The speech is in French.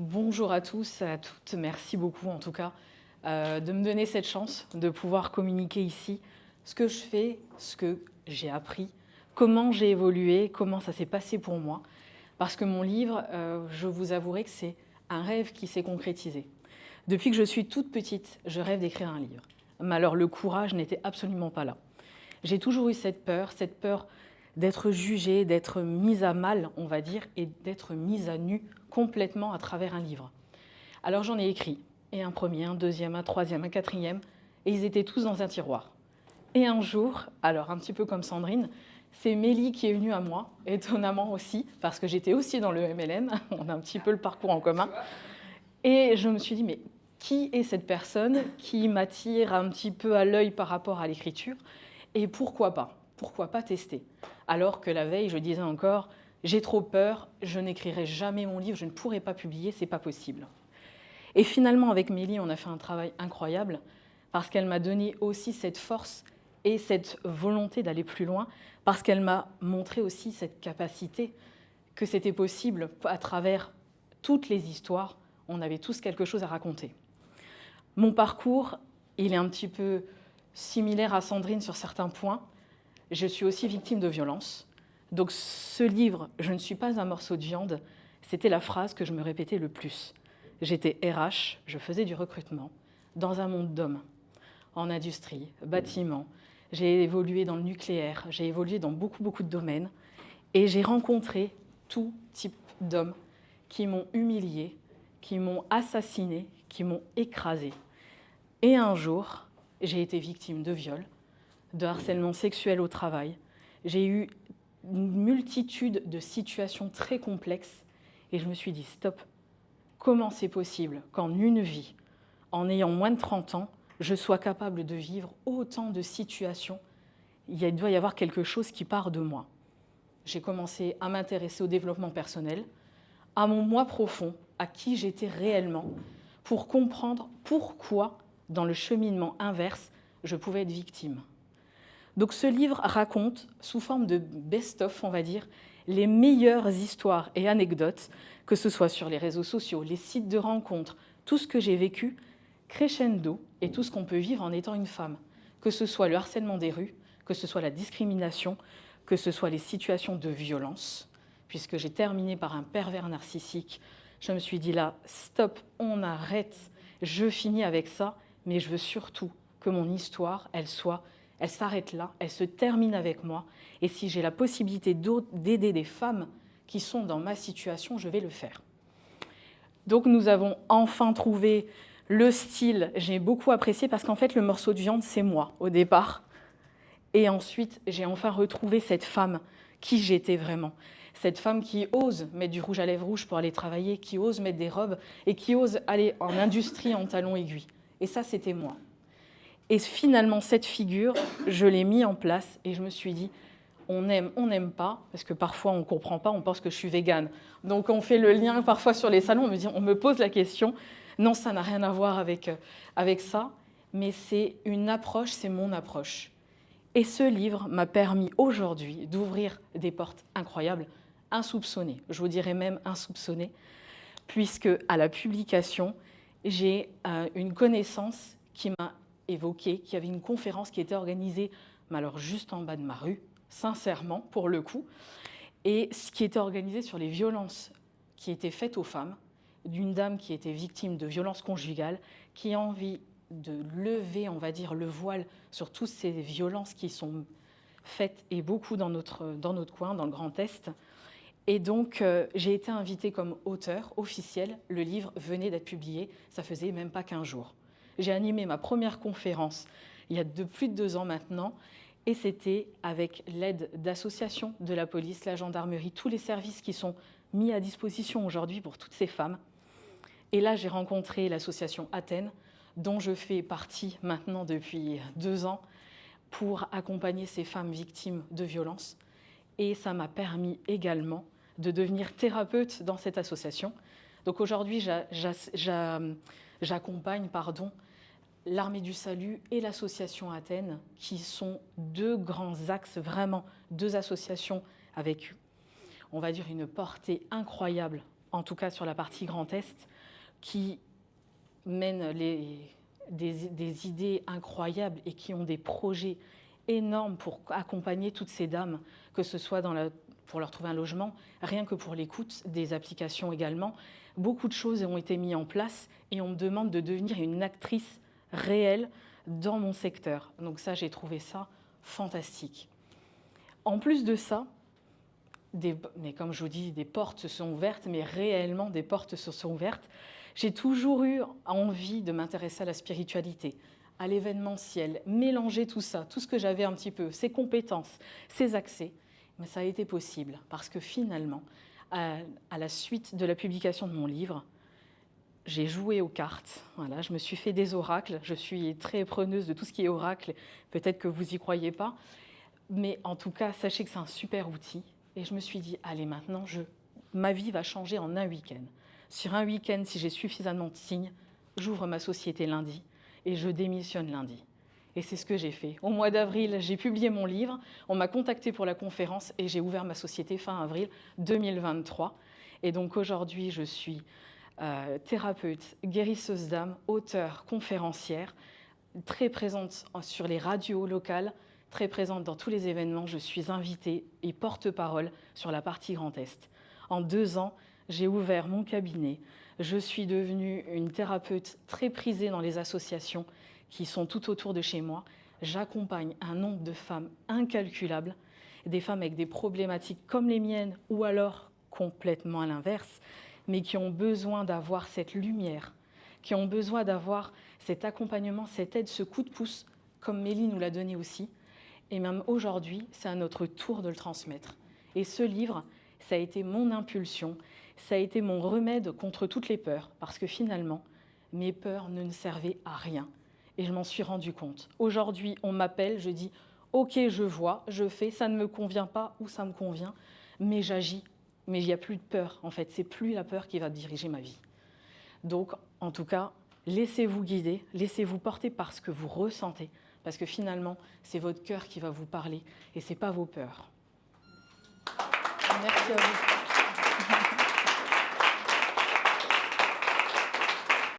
Bonjour à tous, à toutes. Merci beaucoup en tout cas de me donner cette chance de pouvoir communiquer ici ce que je fais, ce que j'ai appris, comment j'ai évolué, comment ça s'est passé pour moi. Parce que mon livre, je vous avouerai que c'est un rêve qui s'est concrétisé. Depuis que je suis toute petite, je rêve d'écrire un livre. Mais alors le courage n'était absolument pas là. J'ai toujours eu cette peur d'être jugée, d'être mise à mal, on va dire, et d'être mise à nu complètement à travers un livre. Alors j'en ai écrit, et un premier, un deuxième, un troisième, un quatrième, et ils étaient tous dans un tiroir. Et un jour, alors un petit peu comme Sandrine, c'est Mélie qui est venue à moi, étonnamment aussi, parce que j'étais aussi dans le MLM, on a un petit peu le parcours en commun, et je me suis dit, mais qui est cette personne qui m'attire un petit peu à l'œil par rapport à l'écriture, et pourquoi pas tester? Alors que la veille, je disais encore, j'ai trop peur, je n'écrirai jamais mon livre, je ne pourrai pas publier, c'est pas possible. Et finalement, avec Mélie, on a fait un travail incroyable parce qu'elle m'a donné aussi cette force et cette volonté d'aller plus loin, parce qu'elle m'a montré aussi cette capacité que c'était possible à travers toutes les histoires. On avait tous quelque chose à raconter. Mon parcours, il est un petit peu similaire à Sandrine sur certains points. Je suis aussi victime de violences. Donc ce livre, je ne suis pas un morceau de viande, c'était la phrase que je me répétais le plus. J'étais RH, je faisais du recrutement dans un monde d'hommes, en industrie, bâtiment. J'ai évolué dans le nucléaire, j'ai évolué dans beaucoup de domaines et j'ai rencontré tout type d'hommes qui m'ont humiliée, qui m'ont assassinée, qui m'ont écrasée. Et un jour, j'ai été victime de viol, de harcèlement sexuel au travail. J'ai eu une multitude de situations très complexes et je me suis dit stop, comment c'est possible qu'en une vie, en ayant moins de 30 ans, je sois capable de vivre autant de situations? Il doit y avoir quelque chose qui part de moi. J'ai commencé à m'intéresser au développement personnel, à mon moi profond, à qui j'étais réellement, pour comprendre pourquoi, dans le cheminement inverse, je pouvais être victime. Donc ce livre raconte, sous forme de best-of, on va dire, les meilleures histoires et anecdotes, que ce soit sur les réseaux sociaux, les sites de rencontres, tout ce que j'ai vécu, crescendo, et tout ce qu'on peut vivre en étant une femme, que ce soit le harcèlement des rues, que ce soit la discrimination, que ce soit les situations de violence, puisque j'ai terminé par un pervers narcissique. Je me suis dit là, stop, on arrête, je finis avec ça, mais je veux surtout que mon histoire, elle s'arrête là, elle se termine avec moi. Et si j'ai la possibilité d'aider des femmes qui sont dans ma situation, je vais le faire. Donc nous avons enfin trouvé le style. J'ai beaucoup apprécié parce qu'en fait, le morceau de viande, c'est moi au départ. Et ensuite, j'ai enfin retrouvé cette femme qui j'étais vraiment. Cette femme qui ose mettre du rouge à lèvres rouge pour aller travailler, qui ose mettre des robes et qui ose aller en industrie en talons aiguilles. Et ça, c'était moi. Et finalement, cette figure, je l'ai mis en place et je me suis dit, on n'aime pas, parce que parfois on ne comprend pas, on pense que je suis végane. Donc on fait le lien parfois sur les salons, on me pose la question. Non, ça n'a rien à voir avec ça, mais c'est une approche, c'est mon approche. Et ce livre m'a permis aujourd'hui d'ouvrir des portes incroyables, insoupçonnées, je vous dirais même insoupçonnées, puisque à la publication, j'ai une connaissance qui m'a évoqué, qu'il y avait une conférence qui était organisée, mais alors juste en bas de ma rue, sincèrement, pour le coup, et ce qui était organisé sur les violences qui étaient faites aux femmes, d'une dame qui était victime de violences conjugales, qui a envie de lever, on va dire, le voile sur toutes ces violences qui sont faites, et beaucoup dans notre coin, dans le Grand Est. Et donc, j'ai été invitée comme auteure officielle. Le livre venait d'être publié, ça faisait même pas 15 jours. J'ai animé ma première conférence il y a plus de 2 ans maintenant, et c'était avec l'aide d'associations de la police, la gendarmerie, tous les services qui sont mis à disposition aujourd'hui pour toutes ces femmes. Et là, j'ai rencontré l'association Athènes, dont je fais partie maintenant depuis 2 ans, pour accompagner ces femmes victimes de violences. Et ça m'a permis également de devenir thérapeute dans cette association. Donc aujourd'hui, j'accompagne l'Armée du Salut et l'association Athènes, qui sont 2 grands axes, vraiment 2 associations avec, on va dire, une portée incroyable en tout cas sur la partie Grand Est, qui mènent des idées incroyables et qui ont des projets énormes pour accompagner toutes ces dames, que ce soit pour leur trouver un logement, rien que pour l'écoute, des applications également. Beaucoup de choses ont été mises en place et on me demande de devenir une actrice réelle dans mon secteur. Donc ça, j'ai trouvé ça fantastique. En plus de ça, mais comme je vous dis, des portes se sont ouvertes, mais réellement des portes se sont ouvertes. J'ai toujours eu envie de m'intéresser à la spiritualité, à l'événementiel, mélanger tout ça, tout ce que j'avais un petit peu, ces compétences, ces accès. Mais ça a été possible parce que finalement, à la suite de la publication de mon livre, j'ai joué aux cartes, voilà, je me suis fait des oracles, je suis très preneuse de tout ce qui est oracle, peut-être que vous n'y croyez pas, mais en tout cas, sachez que c'est un super outil. Et je me suis dit, allez, maintenant, ma vie va changer en un week-end. Sur un week-end, si j'ai suffisamment de signes, j'ouvre ma société lundi et je démissionne lundi. Et c'est ce que j'ai fait. Au mois d'avril, j'ai publié mon livre, on m'a contacté pour la conférence et j'ai ouvert ma société fin avril 2023. Et donc aujourd'hui, je suis thérapeute, guérisseuse d'âme, auteure, conférencière, très présente sur les radios locales, très présente dans tous les événements. Je suis invitée et porte-parole sur la partie Grand Est. En 2 ans, j'ai ouvert mon cabinet. Je suis devenue une thérapeute très prisée dans les associations qui sont tout autour de chez moi. J'accompagne un nombre de femmes incalculable, des femmes avec des problématiques comme les miennes ou alors complètement à l'inverse, mais qui ont besoin d'avoir cette lumière, qui ont besoin d'avoir cet accompagnement, cette aide, ce coup de pouce, comme Mélie nous l'a donné aussi. Et même aujourd'hui, c'est à notre tour de le transmettre. Et ce livre, ça a été mon impulsion, ça a été mon remède contre toutes les peurs, parce que finalement, mes peurs ne servaient à rien. Et je m'en suis rendu compte. Aujourd'hui, on m'appelle, je dis « Ok, je vois, je fais, ça ne me convient pas ou ça me convient, mais j'agis. » Mais il n'y a plus de peur, en fait. C'est plus la peur qui va diriger ma vie. Donc, en tout cas, laissez-vous guider, laissez-vous porter par ce que vous ressentez, parce que finalement, c'est votre cœur qui va vous parler et ce n'est pas vos peurs. Merci à vous.